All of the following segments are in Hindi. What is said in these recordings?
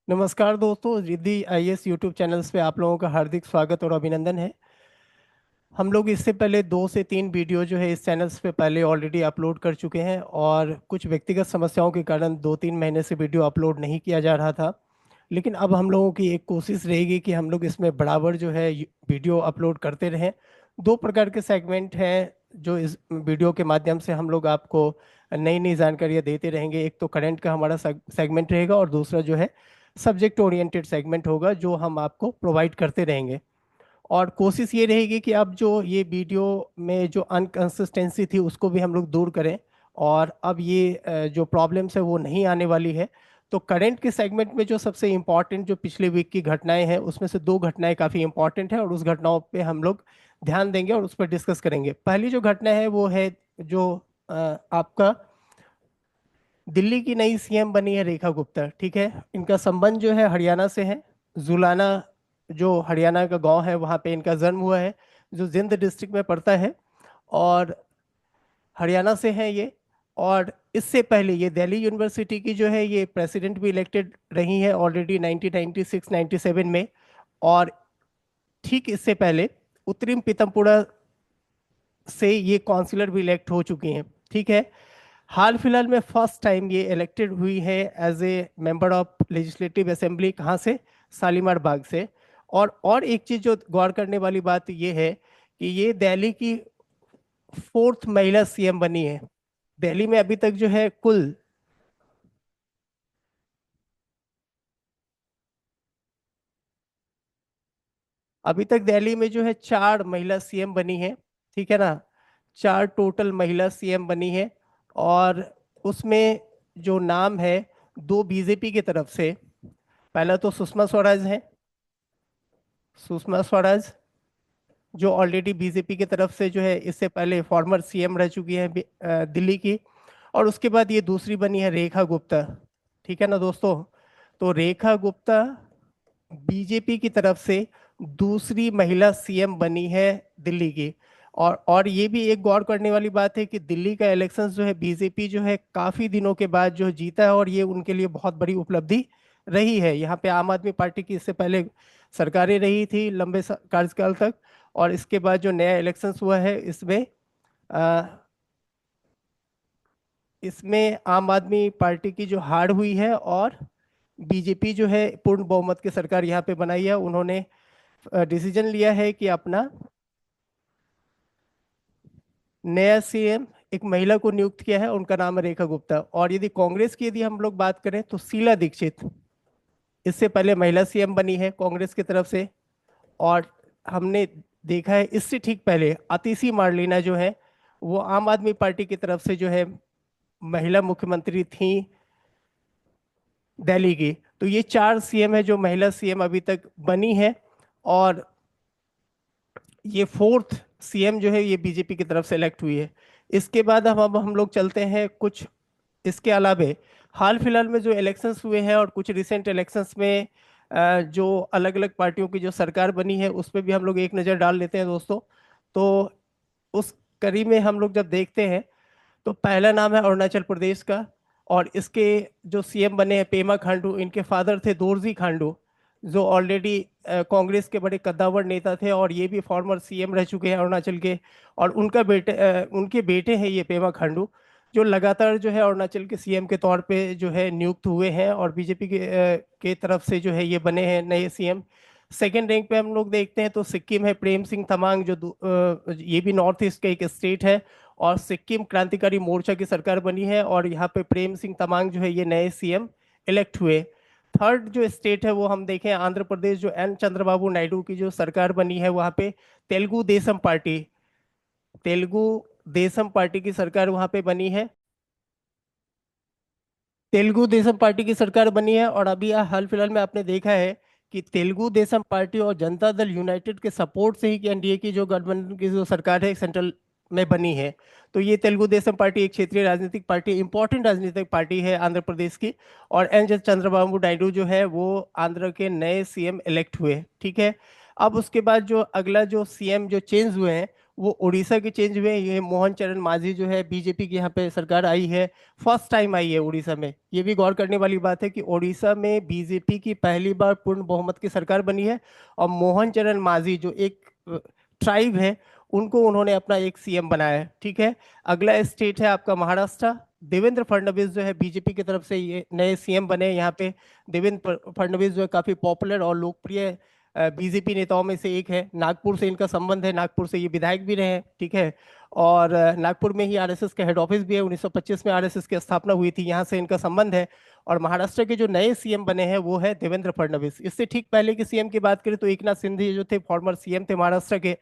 नमस्कार दोस्तों, रिद्धि आईएएस यूट्यूब चैनल्स पे आप लोगों का हार्दिक स्वागत और अभिनंदन है। हम लोग इससे पहले 2 से 3 वीडियो जो है इस चैनल्स पे पहले ऑलरेडी अपलोड कर चुके हैं और कुछ व्यक्तिगत समस्याओं के कारण 2-3 महीने से वीडियो अपलोड नहीं किया जा रहा था। लेकिन अब हम लोगों की एक कोशिश रहेगी कि हम लोग इसमें बराबर जो है वीडियो अपलोड करते रहें। 2 प्रकार के सेगमेंट हैं जो इस वीडियो के माध्यम से हम लोग आपको नई नई जानकारियाँ देते रहेंगे। एक तो करंट का हमारा सेगमेंट रहेगा और दूसरा जो है सब्जेक्ट ओरिएंटेड सेगमेंट होगा जो हम आपको प्रोवाइड करते रहेंगे। और कोशिश ये रहेगी कि अब जो ये वीडियो में जो अनकंसिस्टेंसी थी उसको भी हम लोग दूर करें और अब ये जो प्रॉब्लम्स है वो नहीं आने वाली है। तो करंट के सेगमेंट में जो सबसे इम्पॉर्टेंट जो पिछले वीक की घटनाएं हैं उसमें से 2 घटनाएं काफ़ी इम्पॉर्टेंट है और उस घटनाओं पे हम लोग ध्यान देंगे और उस पर डिस्कस करेंगे। पहली जो घटना है वो है जो आपका दिल्ली की नई सीएम बनी है रेखा गुप्ता। ठीक है, इनका संबंध जो है हरियाणा से है। जुलाना जो हरियाणा का गांव है वहाँ पे इनका जन्म हुआ है, जो जिंद डिस्ट्रिक्ट में पड़ता है और हरियाणा से हैं ये। और इससे पहले ये दिल्ली यूनिवर्सिटी की जो है ये प्रेसिडेंट भी इलेक्टेड रही है ऑलरेडी 1996-97 में। और ठीक इससे पहले उत्तरी पीतमपुरा से ये काउंसिलर भी इलेक्ट हो चुकी हैं। ठीक है, हाल फिलहाल में फर्स्ट टाइम ये इलेक्टेड हुई है as a member of legislative assembly. कहाँ से? शालीमार बाग से। और एक चीज़ जो गौर करने वाली बात ये है कि ये दिल्ली की 4th महिला सीएम बनी है। दिल्ली में अभी तक जो है कुल अभी तक दिल्ली में जो है 4 महिला सीएम बनी है। ठीक है ना, 4 टोटल महिला सीएम बनी है। और उसमें जो नाम है 2 बीजेपी की तरफ से। पहला तो सुषमा स्वराज है, सुषमा स्वराज जो ऑलरेडी बीजेपी की तरफ से जो है इससे पहले फॉर्मर सीएम रह चुकी है दिल्ली की। और उसके बाद ये दूसरी बनी है रेखा गुप्ता। ठीक है ना दोस्तों, तो रेखा गुप्ता बीजेपी की तरफ से दूसरी महिला सीएम बनी है दिल्ली की। और ये भी एक गौर करने वाली बात है कि दिल्ली का इलेक्शन जो है बीजेपी जो है काफी दिनों के बाद जो जीता है और ये उनके लिए बहुत बड़ी उपलब्धि रही है। यहाँ पे आम आदमी पार्टी की इससे पहले सरकारें रही थी लंबे कार्यकाल तक। और इसके बाद जो नया इलेक्शन हुआ है अ, इसमें आम आदमी पार्टी की जो हार हुई है और बीजेपी जो है पूर्ण बहुमत की सरकार यहाँ पे बनाई है। उन्होंने डिसीजन लिया है कि अपना नया सीएम एक महिला को नियुक्त किया है, उनका नाम है रेखा गुप्ता। और यदि कांग्रेस की यदि हम लोग बात करें तो शीला दीक्षित इससे पहले महिला सीएम बनी है कांग्रेस की तरफ से। और हमने देखा है इससे ठीक पहले आतिशी मार्लिना जो है वो आम आदमी पार्टी की तरफ से जो है महिला मुख्यमंत्री थी दिल्ली की। तो ये 4 सीएम है जो महिला सीएम अभी तक बनी है। और ये 4th सीएम जो है ये बीजेपी की तरफ से इलेक्ट हुई है। इसके बाद अब हम लोग चलते हैं कुछ इसके अलावे हाल फिलहाल में जो इलेक्शंस हुए हैं और कुछ रिसेंट इलेक्शंस में जो अलग अलग पार्टियों की जो सरकार बनी है उस पर भी हम लोग एक नज़र डाल लेते हैं दोस्तों। तो उस कड़ी में हम लोग जब देखते हैं तो पहला नाम है अरुणाचल प्रदेश का। और इसके जो सीएम बने हैं पेमा खांडू, इनके फादर थे दोरजी खांडू जो ऑलरेडी कांग्रेस के बड़े कद्दावर नेता थे और ये भी फॉर्मर सीएम रह चुके हैं अरुणाचल के। और उनके बेटे हैं ये पेमा खांडू जो लगातार जो है अरुणाचल के सीएम के तौर पे जो है नियुक्त हुए हैं और बीजेपी के तरफ से जो है ये बने हैं नए सीएम। सेकेंड रैंक पे हम लोग देखते हैं तो सिक्किम है, प्रेम सिंह तमांग जो ये भी नॉर्थ ईस्ट का एक स्टेट है। और सिक्किम क्रांतिकारी मोर्चा की सरकार बनी है और यहाँ पे प्रेम सिंह तमांग जो है ये नए सीएम इलेक्ट हुए। थर्ड जो स्टेट है वो हम देखें आंध्र प्रदेश, जो एन चंद्रबाबू नायडू की जो सरकार बनी है वहाँ पे तेलुगु देशम पार्टी तेलुगु देशम पार्टी की सरकार वहाँ पे बनी है। तेलुगु देशम पार्टी की सरकार बनी है। और अभी हाल फिलहाल में आपने देखा है कि तेलुगु देशम पार्टी और जनता दल यूनाइटेड के सपोर्ट से ही एनडीए की जो गठबंधन की जो सरकार है सेंट्रल में बनी है। तो ये तेलुगु देशम पार्टी एक क्षेत्रीय राजनीतिक पार्टी, इंपॉर्टेंट राजनीतिक पार्टी है आंध्र प्रदेश की। और एन चंद्रबाबू नायडू जो है वो आंध्र के नए सीएम इलेक्ट हुए। ठीक है, अब उसके बाद जो अगला जो सीएम जो चेंज हुए हैं वो उड़ीसा के चेंज हुए हैं। ये मोहन चरण मांझी जो है, बीजेपी की यहाँ पे सरकार आई है, फर्स्ट टाइम आई है उड़ीसा में। ये भी गौर करने वाली बात है कि उड़ीसा में बीजेपी की पहली बार पूर्ण बहुमत की सरकार बनी है। और मोहन चरण मांझी जो एक ट्राइब है, उनको उन्होंने अपना एक सीएम बनाया है। ठीक है। अगला स्टेट है आपका महाराष्ट्र। देवेंद्र फडणवीस जो है बीजेपी की तरफ से ये नए सीएम बने हैं यहाँ पे। देवेंद्र फडणवीस जो है काफी पॉपुलर और लोकप्रिय बीजेपी नेताओं में से एक है। नागपुर से इनका संबंध है, नागपुर से ये विधायक भी रहे हैं। ठीक है। और नागपुर में ही आरएसएस का हेड ऑफिस भी है, 1925 में आरएसएस की स्थापना हुई थी, यहाँ से इनका संबंध है। और महाराष्ट्र के जो नए सीएम बने हैं वो है देवेंद्र फडणवीस। इससे ठीक पहले के सीएम की बात करें तो एकनाथ शिंदे जो थे, फॉर्मर सीएम थे महाराष्ट्र के।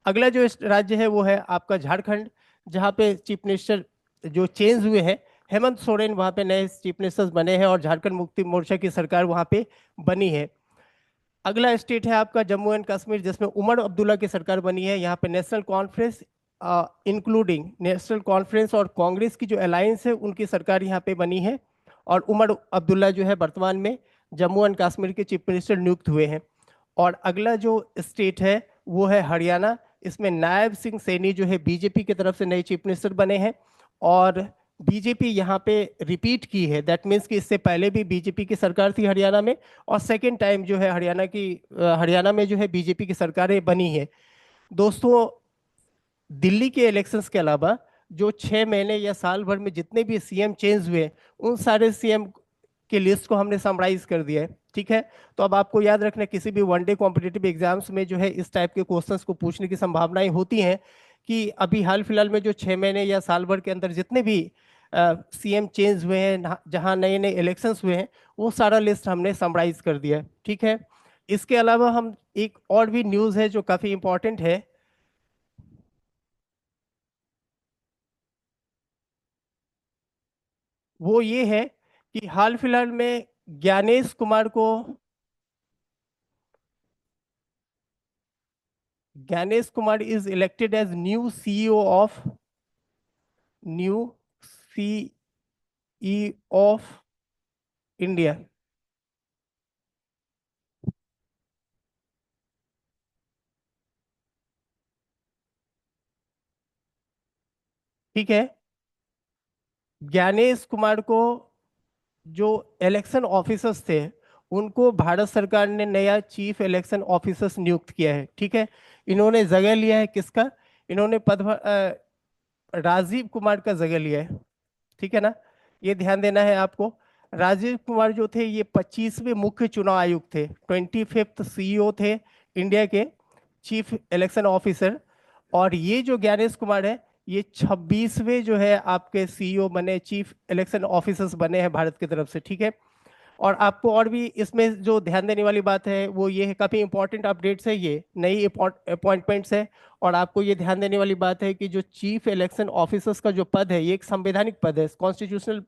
अगला जो राज्य है वो है आपका झारखंड, जहाँ पे चीफ मिनिस्टर जो चेंज हुए हैं, हेमंत सोरेन वहाँ पे नए चीफ मिनिस्टर्स बने हैं और झारखंड मुक्ति मोर्चा की सरकार वहाँ पे बनी है। अगला स्टेट है आपका जम्मू एंड कश्मीर, जिसमें उमर अब्दुल्ला की सरकार बनी है। यहाँ पे national conference, including national conference और कांग्रेस की जो अलायंस है, उनकी सरकार यहाँ पे बनी है। और उमर अब्दुल्ला जो है वर्तमान में जम्मू एंड कश्मीर के चीफ मिनिस्टर नियुक्त हुए हैं। और अगला जो स्टेट है वो है हरियाणा। इसमें नायब सिंह सैनी जो है बीजेपी की तरफ से नए चीफ मिनिस्टर बने हैं। और बीजेपी यहाँ पे रिपीट की है, दैट मीन्स कि इससे पहले भी बीजेपी की सरकार थी हरियाणा में, और सेकेंड टाइम जो है हरियाणा में जो है बीजेपी की सरकारें बनी है। दोस्तों, दिल्ली के इलेक्शंस के अलावा जो 6 महीने या साल भर में जितने भी सीएम चेंज हुए, उन सारे सीएम की लिस्ट को हमने समराइज कर दिया है। ठीक है। तो अब आपको याद रखना, किसी भी वनडे कॉम्पिटिटिव एग्जाम्स में जो है इस टाइप के क्वेश्चंस को पूछने की संभावनाएं होती हैं कि अभी हाल फिलहाल में जो 6 महीने या साल भर के अंदर जितने भी सीएम चेंज हुए हैं, जहां नए नए इलेक्शंस हुए हैं, वो सारा लिस्ट हमने समराइज कर दिया है। ठीक है। इसके अलावा हम एक और भी न्यूज़ है जो काफ़ी इंपॉर्टेंट है, वो ये है कि हाल फिलहाल में ज्ञानेश कुमार को, Gyanesh Kumar is elected as new CEO of, new CE of India. ठीक है। ज्ञानेश कुमार को, जो इलेक्शन ऑफिसर्स थे, उनको भारत सरकार ने नया चीफ इलेक्शन ऑफिसर्स नियुक्त किया है। ठीक है। इन्होंने जगह लिया है किसका? इन्होंने राजीव कुमार का जगह लिया है। ठीक है ना। ये ध्यान देना है आपको। राजीव कुमार जो थे ये 25वें मुख्य चुनाव आयुक्त थे, 25th सीईओ थे इंडिया के, चीफ इलेक्शन ऑफिसर। और ये जो ज्ञानेश कुमार है, ये 26वें जो है आपके सीईओ बने, चीफ इलेक्शन ऑफिसर्स बने हैं भारत की तरफ से। ठीक है। और आपको और भी इसमें जो ध्यान देने वाली बात है वो ये है, काफ़ी इंपॉर्टेंट अपडेट्स है, ये नई अपॉइंटमेंट्स है। और आपको ये ध्यान देने वाली बात है कि जो चीफ इलेक्शन ऑफिसर्स का जो पद है, ये एक संवैधानिक पद है, कॉन्स्टिट्यूशनल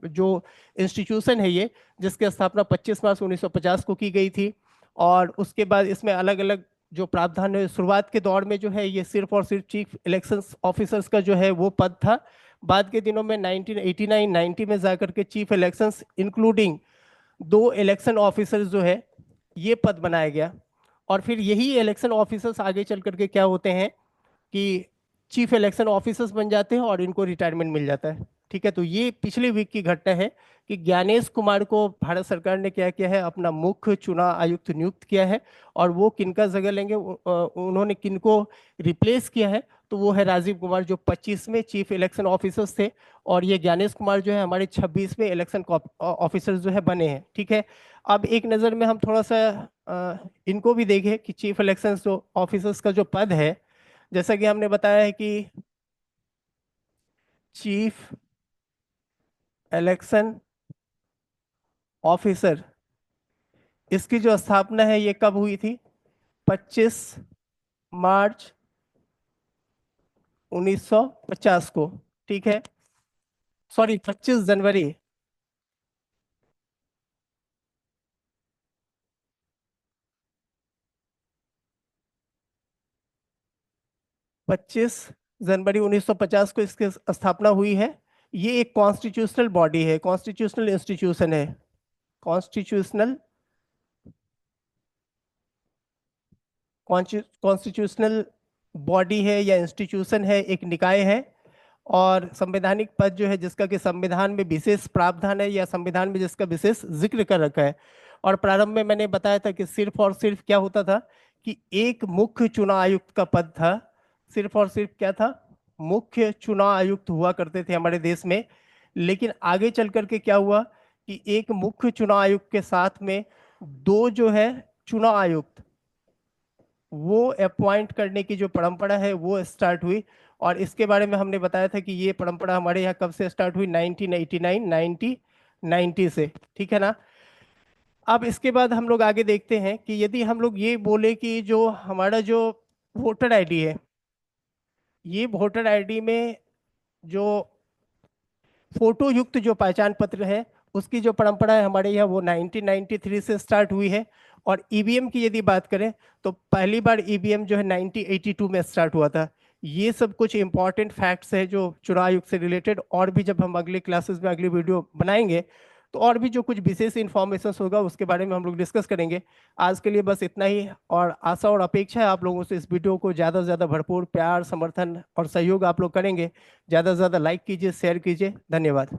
जो इंस्टीट्यूशन है ये, जिसकी स्थापना 25 मार्च 1950 को की गई थी। और उसके बाद इसमें अलग अलग जो प्रावधान है, शुरुआत के दौर में जो है ये सिर्फ और सिर्फ चीफ इलेक्शन ऑफिसर्स का जो है वो पद था। बाद के दिनों में 1989-90 में जाकर के chief elections including 2 election officers जो है ये पद बनाया गया। और फिर यही इलेक्शन ऑफिसर्स आगे चल करके क्या होते हैं कि चीफ इलेक्शन ऑफिसर्स बन जाते हैं और इनको रिटायरमेंट मिल जाता है। ठीक है। तो ये पिछले वीक की घटना है कि ज्ञानेश कुमार को भारत सरकार ने क्या किया है, अपना मुख्य चुनाव आयुक्त नियुक्त किया है। और वो किनका जगह लेंगे, उन्होंने किनको रिप्लेस किया है, तो वो है राजीव कुमार, जो 25वें चीफ इलेक्शन ऑफिसर्स थे। और ये ज्ञानेश कुमार जो है हमारे 26वें इलेक्शन ऑफिसर्स जो है बने हैं। ठीक है। अब एक नज़र में हम थोड़ा सा इनको भी देखें कि चीफ इलेक्शन जो ऑफिसर्स का जो पद है, जैसा कि हमने बताया है कि चीफ इलेक्शन ऑफिसर, इसकी जो स्थापना है ये कब हुई थी? 25 मार्च 1950 को। ठीक है। सॉरी, 25 जनवरी, 25 जनवरी 1950 को इसकी स्थापना हुई है। ये एक कॉन्स्टिट्यूशनल बॉडी है, कॉन्स्टिट्यूशनल इंस्टीट्यूशन है, कॉन्स्टिट्यूशनल कॉन्स्टिट्यूशनल बॉडी है या इंस्टीट्यूशन है, एक निकाय है। और संवैधानिक पद जो है जिसका कि संविधान में विशेष प्रावधान है या संविधान में जिसका विशेष जिक्र कर रखा है। और प्रारंभ में मैंने बताया था कि सिर्फ और सिर्फ क्या होता था कि एक मुख्य चुनाव आयुक्त का पद था। सिर्फ और सिर्फ क्या था? मुख्य चुनाव आयुक्त हुआ करते थे हमारे देश में। लेकिन आगे चल करके क्या हुआ कि एक मुख्य चुनाव आयुक्त के साथ में दो जो है चुनाव आयुक्त, वो अपॉइंट करने की जो परंपरा है वो स्टार्ट हुई। और इसके बारे में हमने बताया था कि ये परंपरा हमारे यहाँ कब से स्टार्ट हुई? 1989 1990 से। ठीक है ना? अब इसके बाद हम लोग आगे देखते हैं कि यदि हम लोग ये बोले कि जो हमारा जो वोटर आईडी है, ये वोटर आईडी में जो फोटो युक्त जो पहचान पत्र है, उसकी जो परंपरा है हमारे यहाँ वो 1993 से स्टार्ट हुई है। और ईवीएम की यदि बात करें तो पहली बार ईवीएम जो है 1982 में स्टार्ट हुआ था। ये सब कुछ इंपॉर्टेंट फैक्ट्स है जो चुनाव आयोग से रिलेटेड। और भी जब हम अगले क्लासेस में अगली वीडियो बनाएंगे तो और भी जो कुछ विशेष इंफॉर्मेशन होगा उसके बारे में हम लोग डिस्कस करेंगे। आज के लिए बस इतना ही। और आशा और अपेक्षा है आप लोगों से इस वीडियो को ज़्यादा से ज़्यादा भरपूर प्यार, समर्थन और सहयोग आप लोग करेंगे। ज़्यादा से ज़्यादा लाइक कीजिए, शेयर कीजिए। धन्यवाद।